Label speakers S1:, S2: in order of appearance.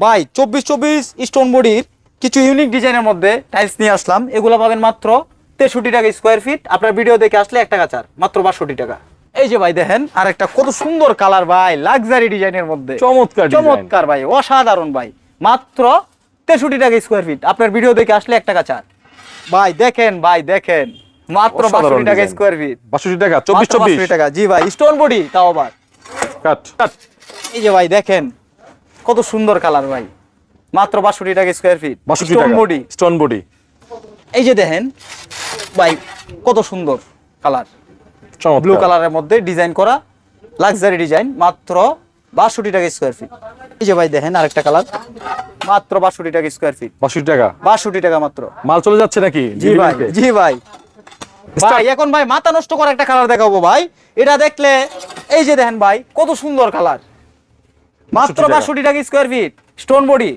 S1: ভাই 24 স্টোন বডির কিছু ইউনিক ডিজাইনের মধ্যে টাইলস নিয়ে আসলাম। এগুলো পাবেন মাত্র 63 টাকা স্কোয়ার ফিট। আপনার ভিডিও দেখে আসলে 1 টাকা ছাড়, মাত্র 62 টাকা। এই যে ভাই দেখেন আর একটা কত সুন্দর কালার ভাই, লাক্সারি ডিজাইনের মধ্যে
S2: চমৎকার ডিজাইন।
S1: চমৎকার ভাই, অসাধারণ ভাই, মাত্র 63 টাকা স্কোয়ার ফিট। আপনার ভিডিও দেখে আসলে 1 টাকা ছাড়। ভাই দেখেন ভাই দেখেন, মাত্র
S2: অসাধারণ
S1: 62 টাকা
S2: ডিজাইন।
S1: Square feet.
S2: 62 টাকা,
S1: মাত্র
S2: 24
S1: 62 টাকা, জি ভাই, স্টোন বডি তাও আবার।
S2: কাট কাট।
S1: এই যে ভাই দেখেন কত সুন্দর কালার ভাই, মাত্র 62 টাকা স্কোয়ার ফিট,
S2: 62
S1: স্টোন
S2: টাকা
S1: বডি।
S2: Stone body.
S1: এই যে দেখেন ভাই কত সুন্দর কালার,
S2: চমৎকার
S1: ব্লু কালারের মধ্যে ডিজাইন করা লাক্সারি ডিজাইন, মাত্র 62 টাকা স্কোয়ার ফিট। এই যে ভাই দেখেন আরেকটা কালার, মাত্র 62 টাকা স্কোয়ার ফিট,
S2: 62 টাকা।
S1: 62 টাকা মাত্র।
S2: মাল চলে যাচ্ছে নাকি?
S1: জি ভাই, জি ভাই। ভাই এখন ভাই মাথা নষ্ট করা একটা কালার দেখাবো ভাই, এটা দেখলে এই যে দেখেন ভাই কত সুন্দর কালার, মাত্র
S2: 62 টাকা।
S1: 62 টাকা স্কোয়ার ফিট, স্টোন বডি।